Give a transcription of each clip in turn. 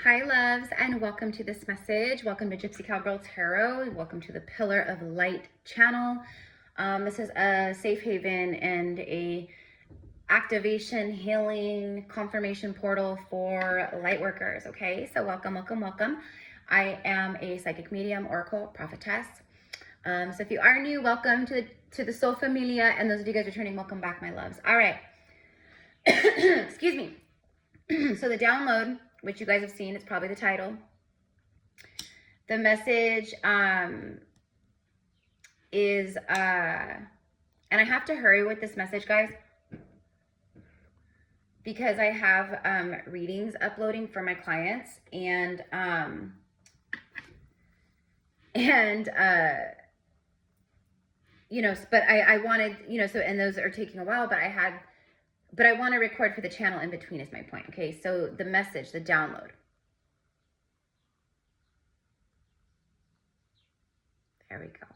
Hi loves, and welcome to this message. Welcome to Gypsy Cowgirl Tarot. Welcome to the Pillar of Light channel. This is a safe haven and a activation, healing, confirmation portal for light workers. Okay, so welcome, welcome, welcome. I am a psychic medium, oracle, prophetess. So if you are new, welcome to the Soul Familia, and those of you guys returning, welcome back, my loves. All right. Excuse me. So the download, which you guys have seen, it's probably the title. The message is, and I have to hurry with this message, guys, because I have readings uploading for my clients, and you know, but I wanted, you know, so, and those are taking a while, but I want to record for the channel in between is my point. Okay, so the message, the download. There we go.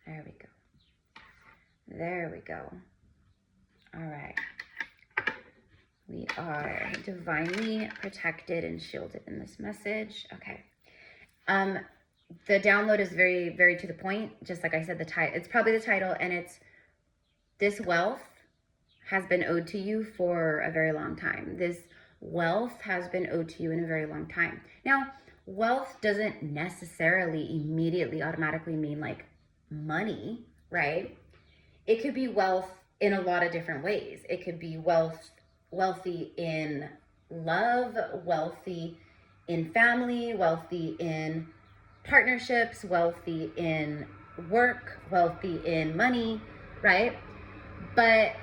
There we go. There we go. All right. We are divinely protected and shielded in this message. Okay. The download is very, very to the point. Just like I said, the title, it's probably the title, and it's this wealth has been owed to you for a very long time. This wealth has been owed to you in a very long time. Now, wealth doesn't necessarily immediately automatically mean like money, right? It could be wealth in a lot of different ways. It could be wealthy in love, wealthy in family, wealthy in partnerships, wealthy in work, wealthy in money, right? But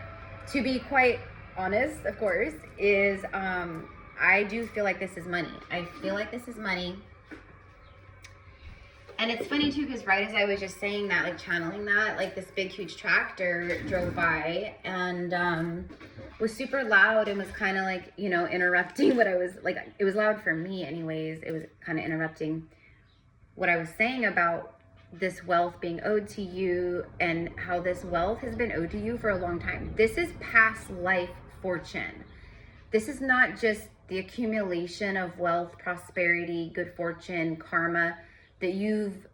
to be quite honest, of course, is I do feel like this is money. I feel like this is money. And it's funny too, because right as I was just saying that, like channeling that, like this big huge tractor drove by and was super loud and was kind of like, you know, interrupting what I was like. It was loud for me anyways. It was kind of interrupting what I was saying about this wealth being owed to you and how this wealth has been owed to you for a long time. This is past life fortune. This is not just the accumulation of wealth, prosperity, good fortune, karma that you've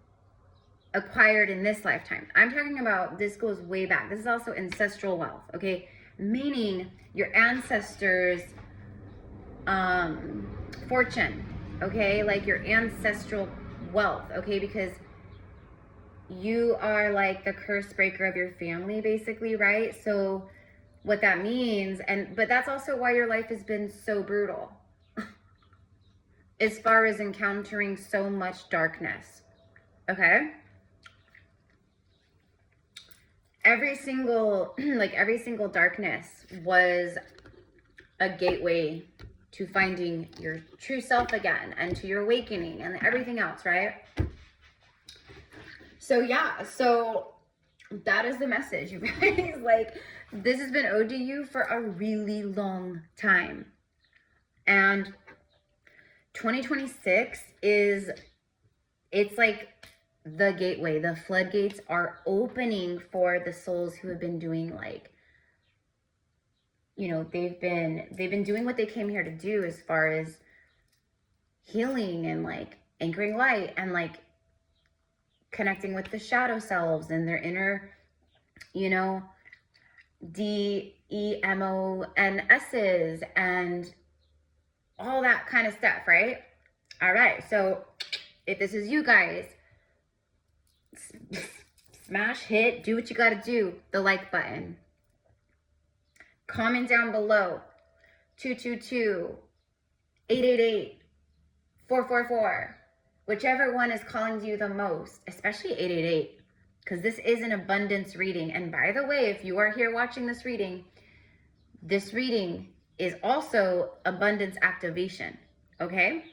acquired in this lifetime. I'm talking about, this goes way back. This is also ancestral wealth, okay? Meaning your ancestors' fortune, okay? Like your ancestral wealth, okay? Because you are like the curse breaker of your family, basically, right? So what that means, but that's also why your life has been so brutal as far as encountering so much darkness, okay? Every single darkness was a gateway to finding your true self again and to your awakening and everything else, right? So yeah, so that is the message, you guys. Like, this has been owed to you for a really long time. And 2026 it's like the gateway. The floodgates are opening for the souls who have been doing, like, you know, they've been doing what they came here to do as far as healing and like anchoring light and like connecting with the shadow selves and their inner, you know, DEMONSs and all that kind of stuff, right? All right, so if this is you guys, smash, hit, do what you gotta do, the like button. Comment down below, 222, 888, 444. Whichever one is calling to you the most, especially 888, because this is an abundance reading. And by the way, if you are here watching this reading is also abundance activation, okay?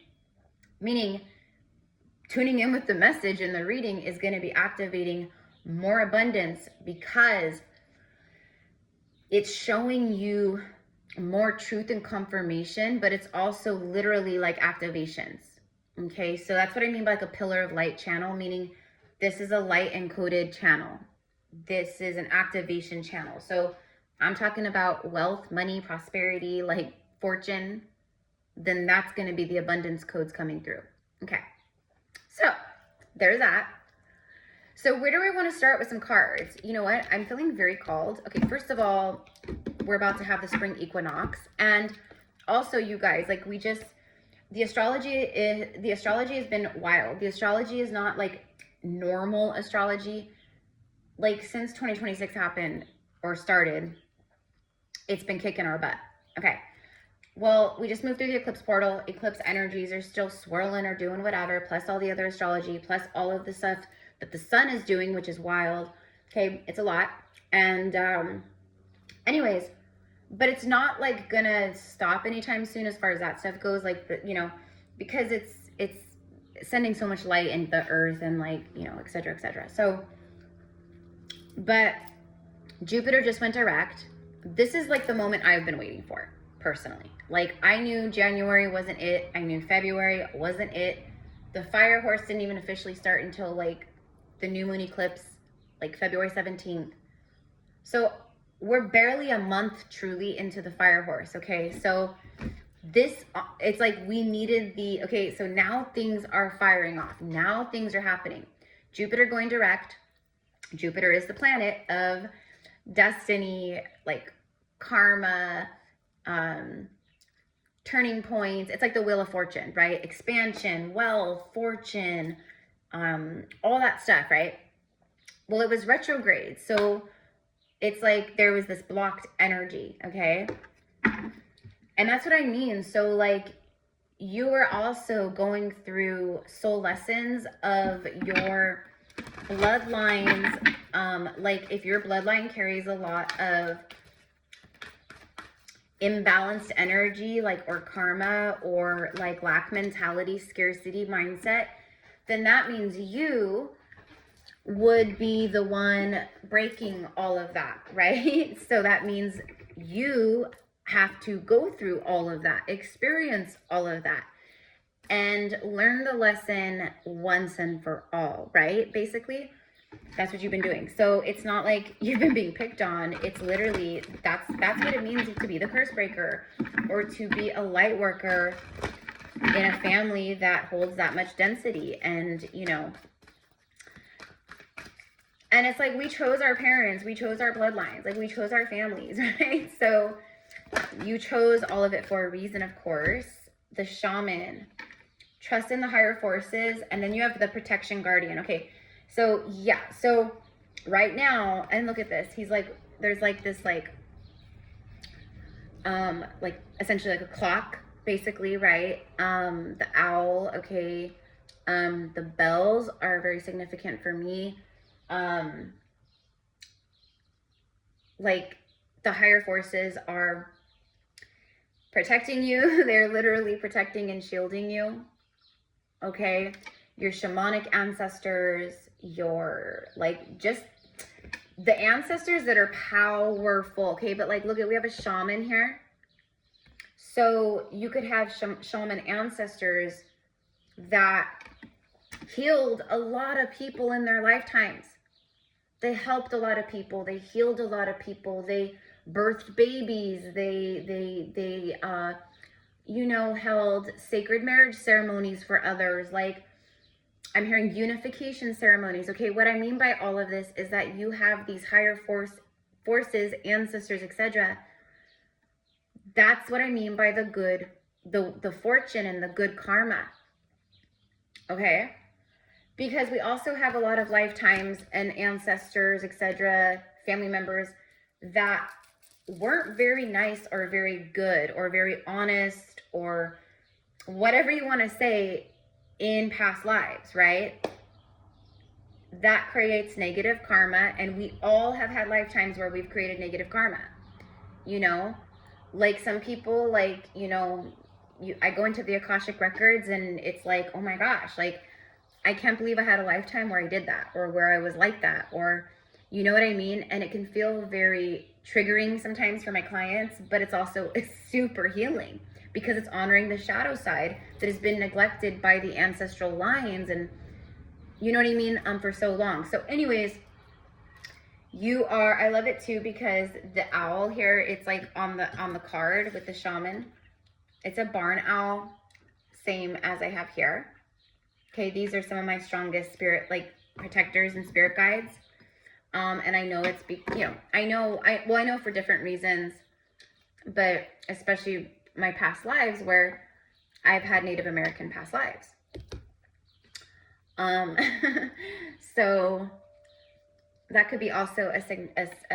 Meaning tuning in with the message in the reading is going to be activating more abundance because it's showing you more truth and confirmation, but it's also literally like activations. Okay, so that's what I mean by like a pillar of light channel, meaning this is a light encoded channel. This is an activation channel. So I'm talking about wealth, money, prosperity, like fortune, then that's going to be the abundance codes coming through. Okay. So there's that. So where do I want to start with some cards? You know what? I'm feeling very called. Okay, first of all, we're about to have the spring equinox. And also, you guys, like the astrology has been wild. The astrology is not like normal astrology. Like since 2026 happened or started, it's been kicking our butt. Okay. Well, we just moved through the eclipse portal. Eclipse energies are still swirling or doing whatever, plus all the other astrology, plus all of the stuff that the sun is doing, which is wild. Okay, it's a lot. And anyways, but it's not like gonna stop anytime soon as far as that stuff goes, like, you know, because it's sending so much light into the earth and like, you know, et cetera, et cetera. So, but Jupiter just went direct. This is like the moment I've been waiting for, personally. Like, I knew January wasn't it. I knew February wasn't it. The fire horse didn't even officially start until like the new moon eclipse, like February 17th. So we're barely a month truly into the fire horse. Okay. So this, it's like we needed okay. So now things are firing off. Now things are happening. Jupiter going direct. Jupiter is the planet of destiny, like karma, turning points. It's like the wheel of fortune, right? Expansion, wealth, fortune, all that stuff, right? Well, it was retrograde. So it's like there was this blocked energy, okay? And that's what I mean. So like you are also going through soul lessons of your bloodlines. Like if your bloodline carries a lot of imbalanced energy, like, or karma, or like lack mentality, scarcity mindset, then that means you would be the one breaking all of that, right? So that means you have to go through all of that, experience all of that, and learn the lesson once and for all, right? Basically, that's what you've been doing. So it's not like you've been being picked on. It's literally, that's what it means to be the curse breaker, or to be a light worker in a family that holds that much density. And, you know, and it's like we chose our parents, we chose our bloodlines, like we chose our families, right? So you chose all of it for a reason, of course. The shaman, trust in the higher forces, and then you have the protection guardian. Okay, so yeah, so right now, and look at this, he's like, there's like this like essentially like a clock, basically, right? The owl, okay. The bells are very significant for me. Like the higher forces are protecting you. They're literally protecting and shielding you. Okay. Your shamanic ancestors, your like just the ancestors that are powerful. Okay. But like, look at, we have a shaman here. So you could have shaman ancestors that healed a lot of people in their lifetimes. They helped a lot of people. They healed a lot of people. They birthed babies. They you know, held sacred marriage ceremonies for others. Like, I'm hearing unification ceremonies. Okay, what I mean by all of this is that you have these higher forces, ancestors, etc. That's what I mean by the good, the fortune and the good karma. Okay? Because we also have a lot of lifetimes and ancestors, etc., family members that weren't very nice or very good or very honest or whatever you want to say in past lives, right? That creates negative karma, and we all have had lifetimes where we've created negative karma. You know, like some people, like, you know, I go into the Akashic records and it's like, oh my gosh, like, I can't believe I had a lifetime where I did that, or where I was like that, or you know what I mean? And it can feel very triggering sometimes for my clients, but it's also super healing because it's honoring the shadow side that has been neglected by the ancestral lines, and you know what I mean, for so long. So anyways, you are, I love it too because the owl here, it's like on the card with the shaman. It's a barn owl, same as I have here. Okay, these are some of my strongest spirit, like protectors and spirit guides. And I know it's, I know for different reasons, but especially my past lives where I've had Native American past lives. So that could be also a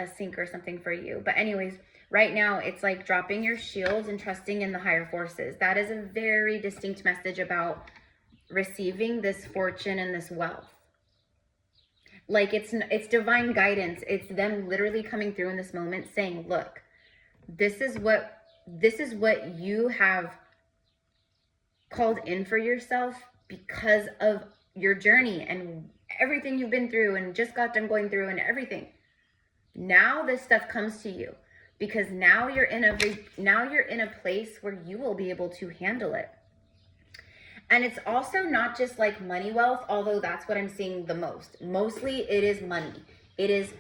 sync or something for you. But anyways, right now it's like dropping your shields and trusting in the higher forces. That is a very distinct message about receiving this fortune and this wealth. Like it's divine guidance. It's them literally coming through in this moment saying, look, this is what you have called in for yourself because of your journey and everything you've been through and just got done going through and everything. Now this stuff comes to you because now you're in a place where you will be able to handle it. And it's also not just like money wealth, although that's what I'm seeing the most. Mostly it is money. It is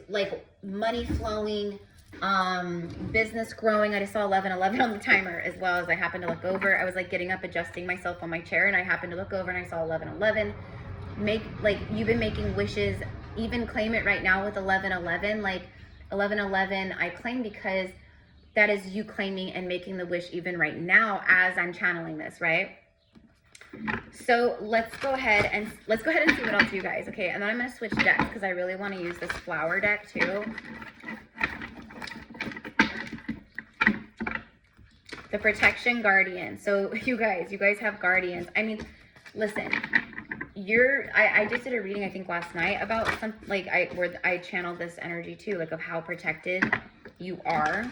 like money flowing, business growing. I just saw 11:11 on the timer as well as I happened to look over. I was like getting up, adjusting myself on my chair, and I happened to look over and I saw 11:11. Like you've been making wishes, even claim it right now with 11:11. Like 11:11, I claim because that is you claiming and making the wish even right now as I'm channeling this, right? So let's go ahead and see what else you guys, okay? And then I'm gonna switch decks because I really want to use this flower deck too. The protection guardian. So you guys have guardians. I mean, listen, I just did a reading I think last night about some where I channeled this energy too, like of how protected you are.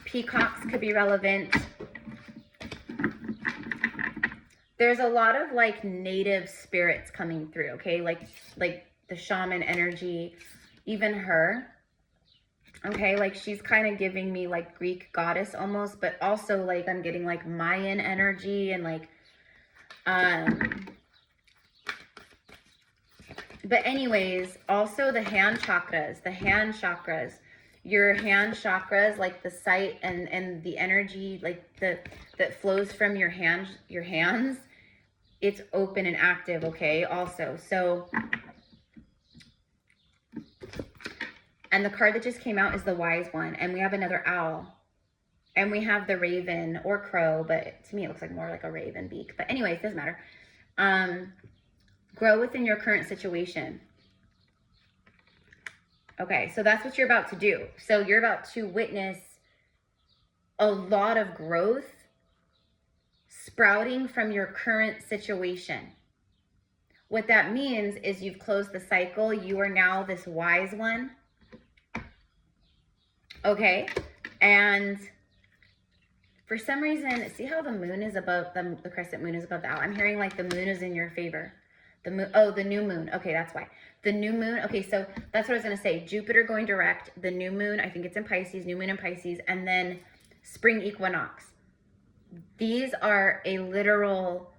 Peacocks could be relevant. There's a lot of like native spirits coming through, okay? Like the shaman energy, even her. Okay, like she's kind of giving me like Greek goddess almost, but also like I'm getting like Mayan energy and like but anyways, also the hand chakras, your hand chakras, like the sight and the energy, like that flows from your hands, it's open and active, okay, also. So, and the card that just came out is the wise one, and we have another owl, and we have the raven or crow, but to me it looks like more like a raven beak, but anyways, doesn't matter. Grow within your current situation. Okay, so that's what you're about to do. So you're about to witness a lot of growth sprouting from your current situation. What that means is you've closed the cycle. You are now this wise one. Okay, and for some reason, see how the moon is above, the crescent moon is above the owl? I'm hearing like the moon is in your favor. The moon, oh, the new moon. Okay, that's why. The new moon. Okay, so that's what I was going to say. Jupiter going direct, the new moon, I think it's in Pisces, new moon in Pisces, and then spring equinox. These are a literal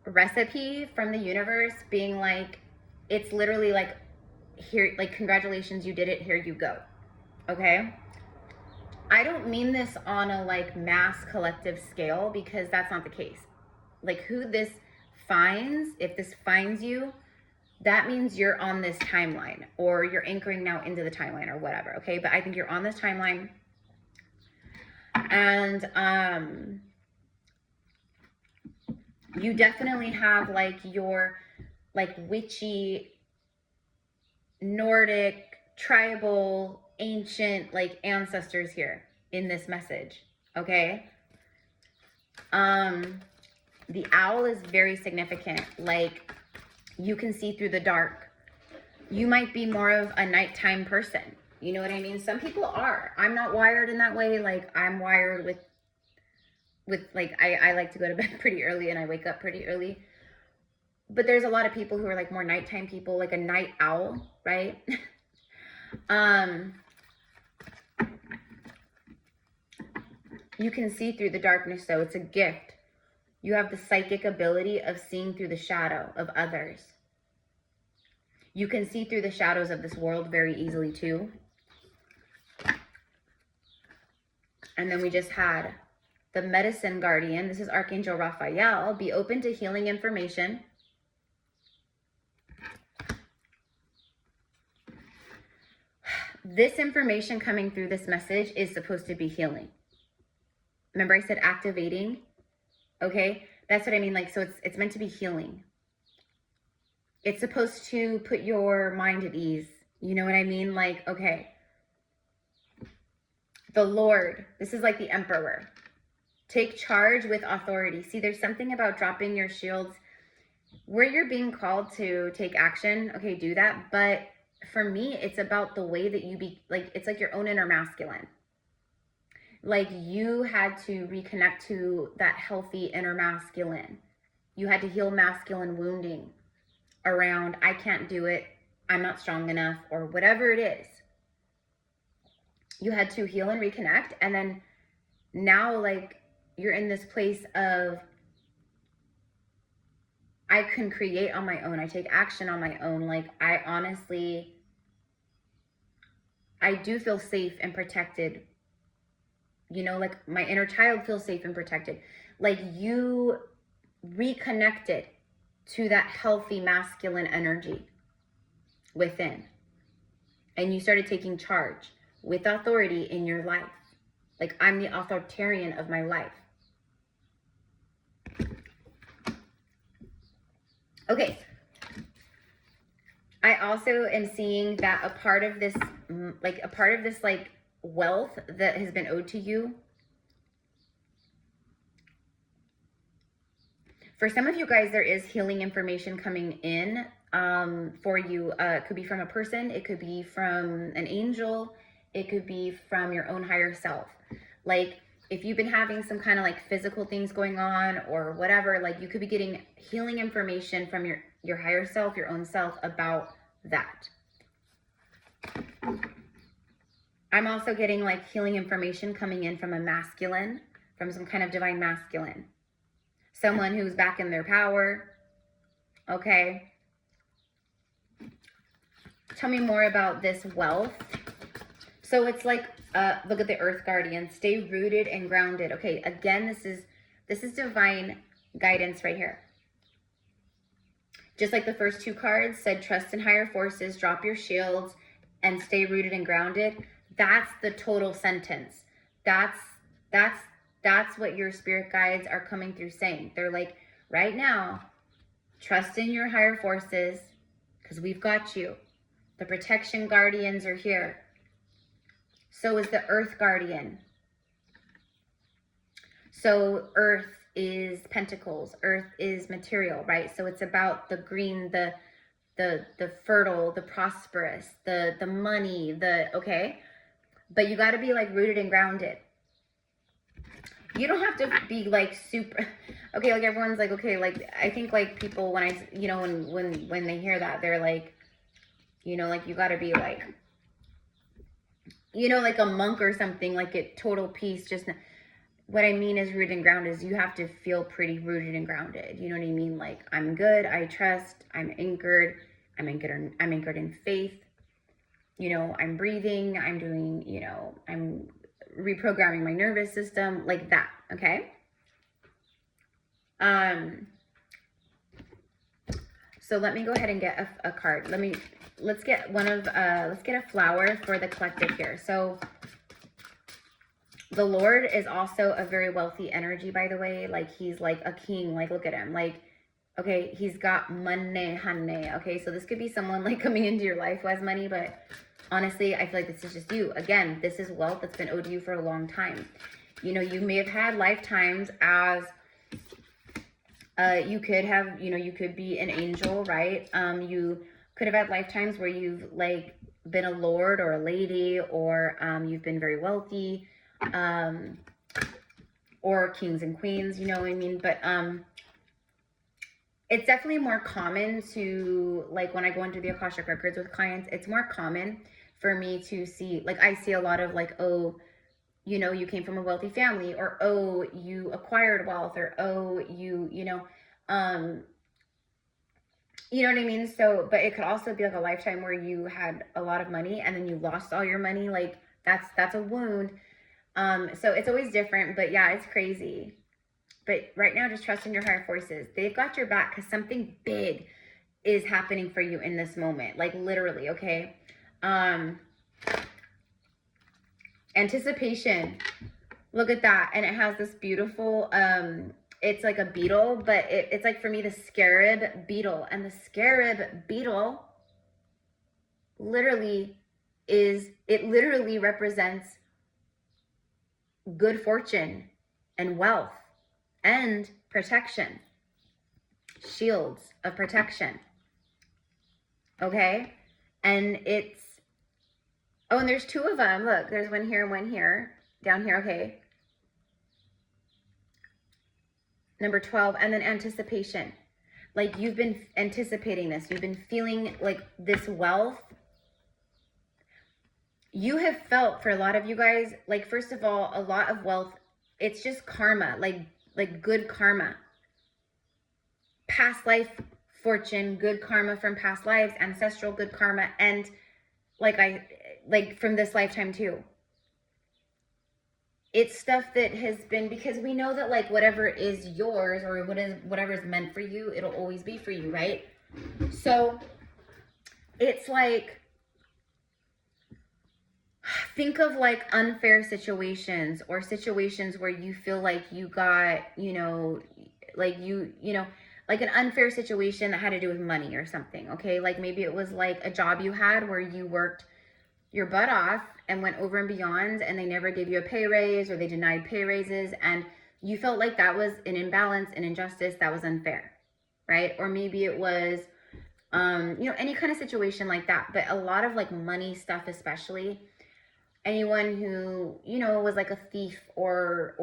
recipe from the universe being like, it's literally like, here, like, congratulations, you did it, here you go. Okay? I don't mean this on a like mass collective scale because that's not the case. Like who this finds, if this finds you, that means you're on this timeline or you're anchoring now into the timeline or whatever, okay? But I think you're on this timeline. And you definitely have like your like witchy, Nordic, tribal, ancient like ancestors here in this message, okay? The owl is very significant. Like you can see through the dark. You might be more of a nighttime person. You know what I mean? Some people are. I'm not wired in that way. Like I'm wired with like, I like to go to bed pretty early and I wake up pretty early. But there's a lot of people who are like more nighttime people, like a night owl, right? You can see through the darkness though. It's a gift. You have the psychic ability of seeing through the shadow of others. You can see through the shadows of this world very easily too. And then we just had the medicine guardian. This is Archangel Raphael. Be open to healing information. This information coming through this message is supposed to be healing. Remember I said activating? Okay, that's what I mean. Like, so it's meant to be healing. It's supposed to put your mind at ease. You know what I mean? Like, okay. The Lord, this is like the Emperor. Take charge with authority. See, there's something about dropping your shields where you're being called to take action. Okay, do that. But for me, it's about the way that you be, like, it's like your own inner masculine. Like you had to reconnect to that healthy inner masculine. You had to heal masculine wounding around, I can't do it, I'm not strong enough, or whatever it is. You had to heal and reconnect. And then now, like, you're in this place of, I can create on my own. I take action on my own. Like, I honestly, I do feel safe and protected. You know, like my inner child feels safe and protected. Like you reconnected to that healthy masculine energy within. And you started taking charge with authority in your life. Like, I'm the authoritarian of my life. Okay. I also am seeing that a part of this, like wealth that has been owed to you. For some of you guys, there is healing information coming in for you. It could be from a person. It could be from an angel. It could be from your own higher self. Like, if you've been having some kind of like physical things going on or whatever, like you could be getting healing information from your higher self, your own self about that. I'm also getting like healing information coming in from a masculine, from some kind of divine masculine. Someone who's back in their power. Okay. Tell me more about this wealth. So it's like, look at the Earth Guardian. Stay rooted and grounded. Okay, again, this is divine guidance right here. Just like the first two cards said, trust in higher forces, drop your shields, and stay rooted and grounded. That's the total sentence. That's what your spirit guides are coming through saying. They're like, right now, trust in your higher forces, because we've got you. The protection guardians are here. So is the Earth Guardian. So Earth is pentacles. Earth is material, right? So it's about the green, the fertile, the prosperous, the money, okay? But you got to be like rooted and grounded. You don't have to be like super, okay, like everyone's like, okay, like I think like people when I, you know, when they hear that, they're like, you know, like you got to be like, you know, like a monk or something, like at total peace. Just what I mean is rooted and grounded is you have to feel pretty rooted and grounded. You know what I mean? Like, I'm good, I trust, I'm anchored in faith. You know, I'm breathing, I'm doing, you know, I'm reprogramming my nervous system, like that. Okay. So let me go ahead and get a card. Let's get a flower for the collective here. So the Lord is also a very wealthy energy, by the way. Like, he's like a king. Like, look at him. Like, okay, he's got money, honey. Okay, so this could be someone like coming into your life who has money, but honestly, I feel like this is just you. Again, this is wealth that's been owed to you for a long time. You know, you may have had lifetimes as you could have, you know, you could be an angel, right? You could have had lifetimes where you've like been a lord or a lady, or you've been very wealthy, or kings and queens, you know what I mean? But it's definitely more common to, like, when I go into the Akashic records with clients, it's more common for me to see, like, I see a lot of like, oh, you know, you came from a wealthy family, or, oh, you acquired wealth, or, oh, you know, you know what I mean? So, but it could also be like a lifetime where you had a lot of money and then you lost all your money. Like that's a wound. So it's always different, but yeah, it's crazy. But right now, just trust in your higher forces. They've got your back because something big is happening for you in this moment. Like literally, okay? Anticipation. Look at that. And it has this beautiful, it's like a beetle, but it's like for me, the scarab beetle. And the scarab beetle literally represents good fortune and wealth and protection, shields of protection. Okay. And it's, oh, and there's two of them. Look, there's one here and one here, down here. Okay. Number 12, and then anticipation. Like you've been anticipating this. You've been feeling like this wealth. You have felt, for a lot of you guys, like, first of all, a lot of wealth, it's just karma, like good karma. Past life fortune, good karma from past lives, ancestral good karma, and like from this lifetime too. It's stuff that has been, because we know that like whatever is yours or whatever is meant for you, it'll always be for you, right? So it's like, think of like unfair situations or situations where you feel like you got, like like an unfair situation that had to do with money or something. Okay. Like maybe it was like a job you had where you worked your butt off and went over and beyond and they never gave you a pay raise or they denied pay raises and you felt like that was an imbalance, an injustice, that was unfair, right? Or maybe it was, any kind of situation like that. But a lot of like money stuff, especially anyone who, was like a thief or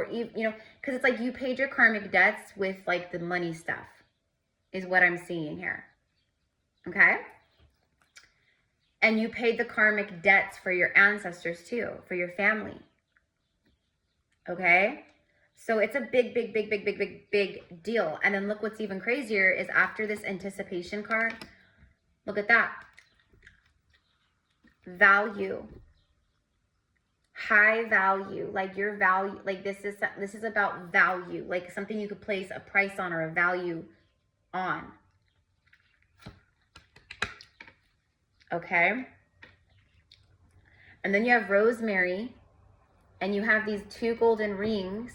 because it's like you paid your karmic debts with like the money stuff is what I'm seeing here. Okay. And you paid the karmic debts for your ancestors too, for your family. Okay. So it's a big deal. And then look what's even crazier is after this anticipation card, look at that. Value. High value, like your value, like this is about value, like something you could place a price on or a value on. Okay. And then you have rosemary and you have these two golden rings,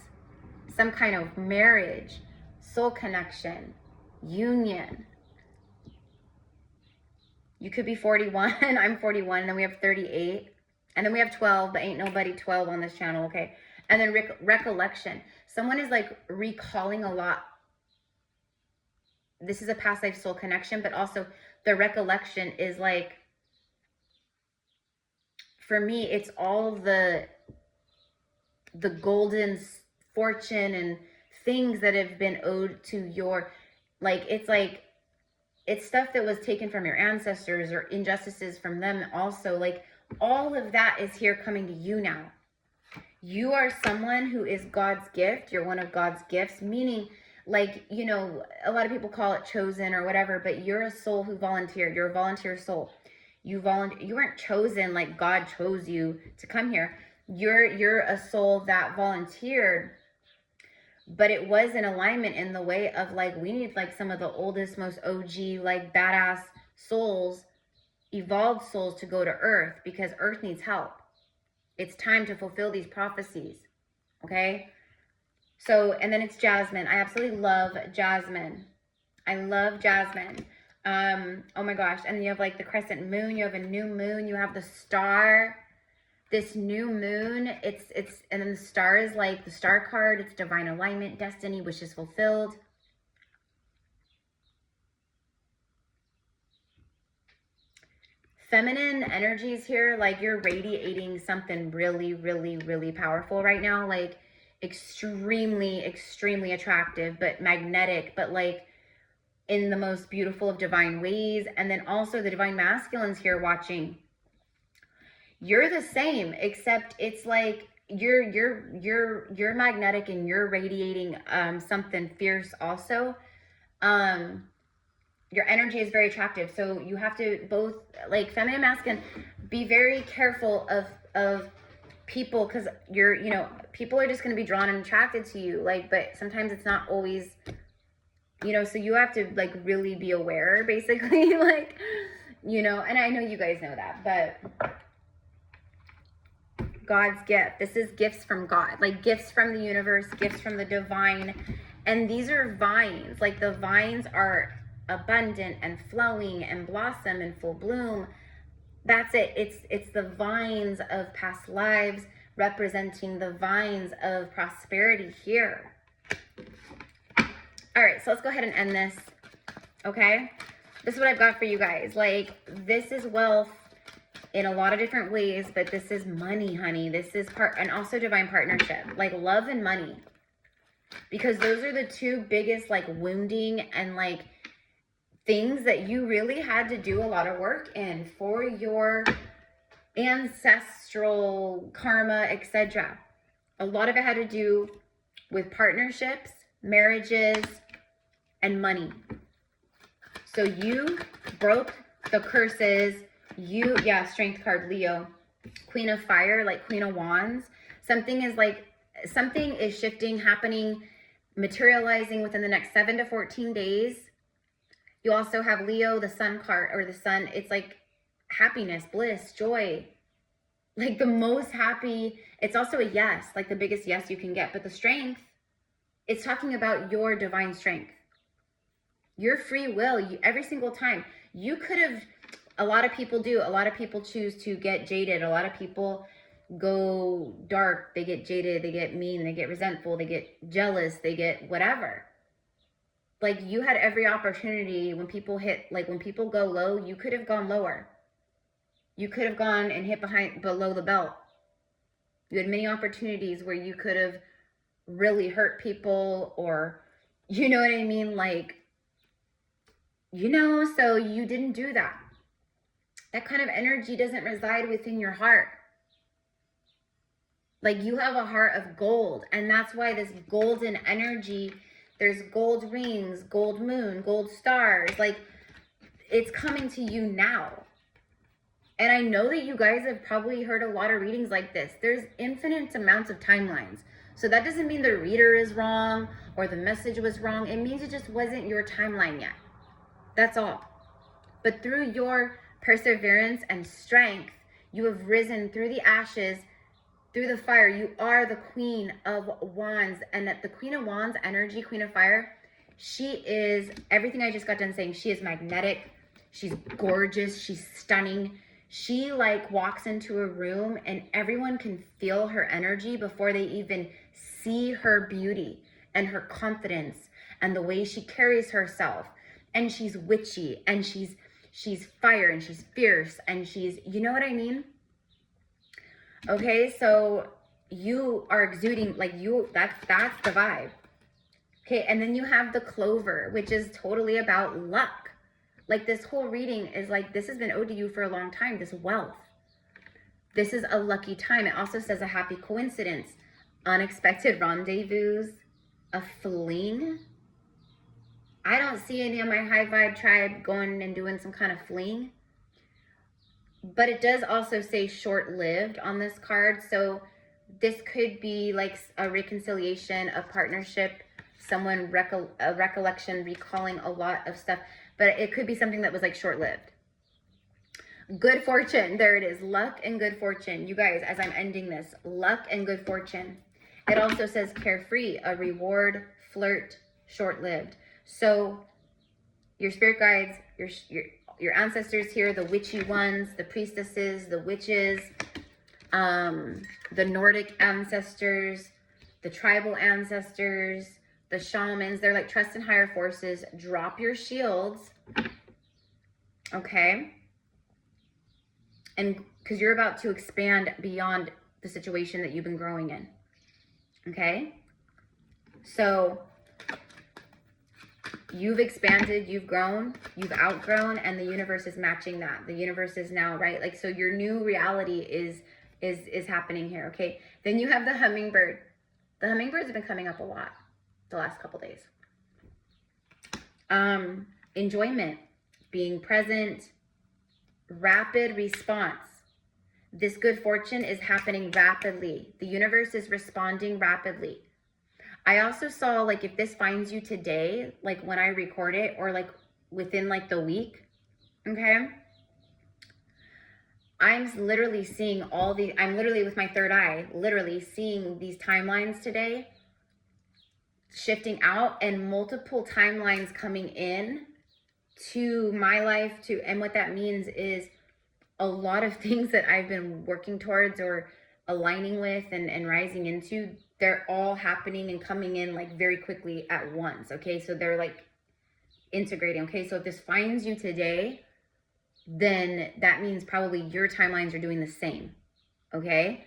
some kind of marriage, soul connection, union. You could be 41. I'm 41. And then we have 38. And then we have 12, but ain't nobody 12 on this channel, okay? And then recollection. Someone is like recalling a lot. This is a past life soul connection, but also the recollection is like, for me, it's all the golden fortune and things that have been owed to your, like, it's stuff that was taken from your ancestors or injustices from them also, like, all of that is here coming to you now. You are someone who is God's gift. You're one of God's gifts, meaning like, a lot of people call it chosen or whatever, but you're a soul who volunteered. You're a volunteer soul. You weren't chosen like God chose you to come here. You're a soul that volunteered, but it was in alignment in the way of like, we need like some of the oldest, most OG, like badass souls, evolved souls to go to Earth because Earth needs help. It's time to fulfill these prophecies. Okay. So, and then it's Jasmine. I absolutely love Jasmine. I love Jasmine. Oh my gosh. And you have like the crescent moon, you have a new moon, you have the star, this new moon, and then the star is like the star card. It's divine alignment, destiny, wishes fulfilled. Feminine energies here, like you're radiating something really powerful right now, like extremely attractive, but magnetic, but like in the most beautiful of divine ways. And then also the divine masculines here watching. You're the same, except it's like you're magnetic and you're radiating something fierce also. your energy is very attractive. So you have to both, like feminine, masculine, be very careful of people, because you're, you know, people are just going to be drawn and attracted to you. Like, but sometimes it's not always, you know, so you have to like really be aware, basically, like, you know, and I know you guys know that, but God's gift. This is gifts from God, like gifts from the universe, gifts from the divine. And these are vines. Like the vines are abundant and flowing and blossom and full bloom. That's it. It's the vines of past lives representing the vines of prosperity here. All right, so let's go ahead and end this. Okay, this is what I've got for you guys. Like, this is wealth in a lot of different ways, but this is money, honey. This is and also divine partnership, like love and money, because those are the two biggest like wounding and like things that you really had to do a lot of work in for your ancestral karma, etc. A lot of it had to do with partnerships, marriages, and money. So you broke the curses. You, yeah, strength card, Leo, Queen of Fire, like Queen of Wands. Something is shifting, happening, materializing within the next 7 to 14 days. You also have Leo, the Sun card, or the Sun. It's like happiness, bliss, joy, like the most happy. It's also a yes, like the biggest yes you can get. But the strength, it's talking about your divine strength, your free will. You, every single time you could have, a lot of people do, a lot of people choose to get jaded. A lot of people go dark, they get jaded, they get mean, they get resentful, they get jealous, they get whatever. Like, you had every opportunity when people hit, like when people go low, you could have gone lower. You could have gone and hit below the belt. You had many opportunities where you could have really hurt people, or, you know what I mean? Like, you know, so you didn't do that. That kind of energy doesn't reside within your heart. Like, you have a heart of gold, and that's why this golden energy, there's gold rings, gold moon, gold stars, like it's coming to you now. And I know that you guys have probably heard a lot of readings like this. There's infinite amounts of timelines. So that doesn't mean the reader is wrong or the message was wrong. It means it just wasn't your timeline yet. That's all. But through your perseverance and strength, you have risen through the ashes, through the fire. You are the Queen of Wands. And that the Queen of Wands energy, Queen of Fire, she is everything I just got done saying. She is magnetic. She's gorgeous. She's stunning. She like walks into a room and everyone can feel her energy before they even see her beauty and her confidence and the way she carries herself. And she's witchy, and she's fire, and she's fierce, and she's, you know what I mean? Okay, so you are exuding, like that's the vibe. Okay, and then you have the Clover, which is totally about luck. Like, this whole reading is like, this has been owed to you for a long time, this wealth. This is a lucky time. It also says a happy coincidence, unexpected rendezvous, a fling. I don't see any of my high vibe tribe going and doing some kind of fling. But it does also say short-lived on this card. So this could be like a reconciliation, a partnership, someone a recollection, recalling a lot of stuff. But it could be something that was like short-lived. Good fortune. There it is. Luck and good fortune. You guys, as I'm ending this, luck and good fortune. It also says carefree, a reward, flirt, short-lived. So your spirit guides, your ancestors here, the witchy ones, the priestesses, the witches, the Nordic ancestors, the tribal ancestors, the shamans, they're like trust in higher forces. Drop your shields, okay? And because you're about to expand beyond the situation that you've been growing in, okay? So you've expanded, you've grown, you've outgrown, and the universe is matching that. The universe is now, right? Like, so your new reality is happening here, okay? Then you have the hummingbird. The hummingbirds have been coming up a lot the last couple days. enjoyment, being present, rapid response. This good fortune is happening rapidly. The universe is responding rapidly. I also saw, like, if this finds you today, like when I record it, or like within like the week, okay? I'm literally seeing all the, I'm literally with my third eye, literally seeing these timelines today shifting out, and multiple timelines coming in to my life to, and what that means is a lot of things that I've been working towards or aligning with and rising into, they're all happening and coming in like very quickly at once. Okay, so they're like integrating. Okay, so if this finds you today, then that means probably your timelines are doing the same. Okay,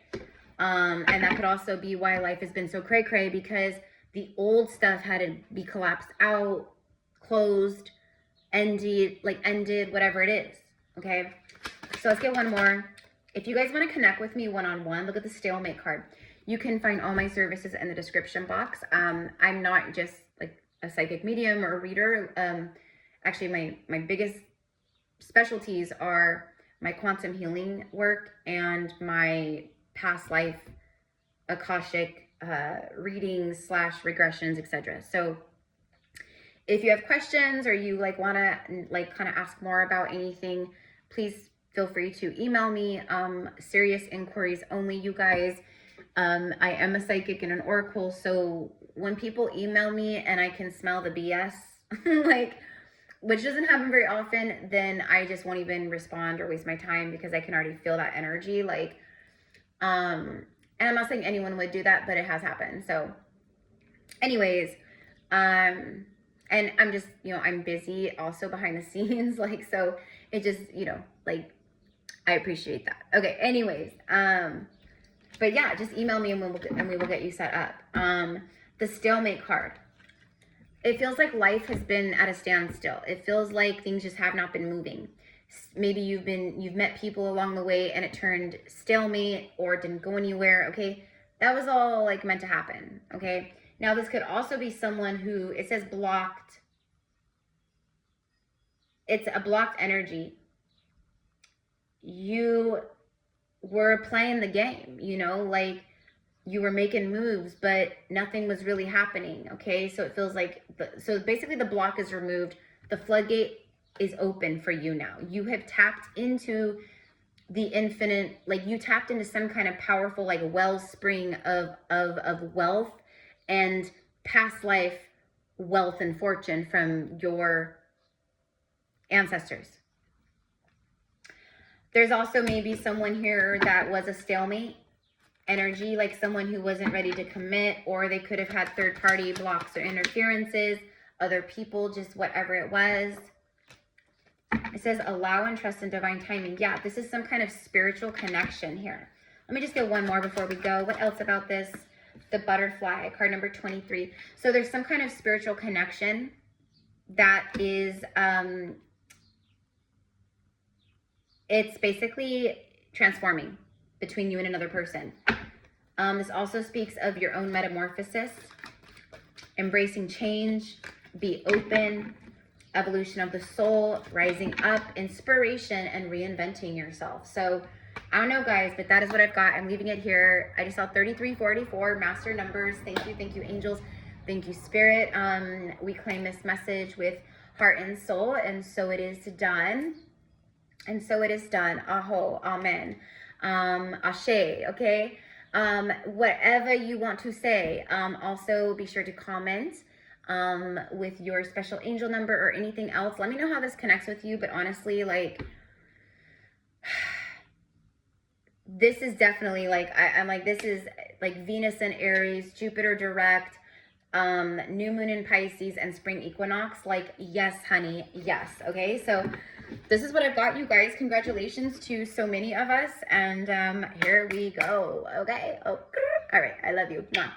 and that could also be why life has been so cray cray, because the old stuff had to be collapsed out, closed, ended, whatever it is. Okay, so let's get one more. If you guys want to connect with me one-on-one, look at the stalemate card. You can find all my services in the description box. I'm not just like a psychic medium or a reader. Actually, my biggest specialties are my quantum healing work and my past life Akashic readings / regressions, etc. So if you have questions or you like want to like kind of ask more about anything, please feel free to email me. Serious inquiries only, you guys. I am a psychic and an oracle, so when people email me and I can smell the BS, like, which doesn't happen very often, then I just won't even respond or waste my time, because I can already feel that energy. Like, and I'm not saying anyone would do that, but it has happened. So anyways, and I'm just, you know, I'm busy also behind the scenes. Like, so it just, you know, like, I appreciate that. Okay. Anyways, but yeah, just email me and we will get you set up. The stalemate card. It feels like life has been at a standstill. It feels like things just have not been moving. Maybe you've met people along the way and it turned stalemate or didn't go anywhere. Okay. That was all like meant to happen. Okay. Now this could also be someone who, it says blocked. It's a blocked energy. You were playing the game, you know, like you were making moves, but nothing was really happening. Okay. So it feels like, so basically the block is removed. The floodgate is open for you now. You have tapped into the infinite, like you tapped into some kind of powerful, like wellspring of wealth and past life wealth and fortune from your ancestors. There's also maybe someone here that was a stalemate energy, like someone who wasn't ready to commit, or they could have had third-party blocks or interferences, other people, just whatever it was. It says allow and trust in divine timing. Yeah, this is some kind of spiritual connection here. Let me just get one more before we go. What else about this? The butterfly, card number 23. So there's some kind of spiritual connection that is, it's basically transforming between you and another person. This also speaks of your own metamorphosis, embracing change, be open, evolution of the soul, rising up, inspiration, and reinventing yourself. So I don't know, guys, but that is what I've got. I'm leaving it here. I just saw 3344 master numbers. Thank you, angels. Thank you, spirit. We claim this message with heart and soul, and so it is done. And so it is done. Aho, amen. Ashe, okay? Whatever you want to say. Also, be sure to comment with your special angel number or anything else. Let me know how this connects with you. But honestly, like, this is definitely like, I'm like, this is like Venus and Aries, Jupiter direct, new moon in Pisces, and spring equinox. Like, yes, honey, yes. Okay, so this is what I've got, you guys. Congratulations to so many of us, and here we go. Okay, oh, all right, I love you. Mwah.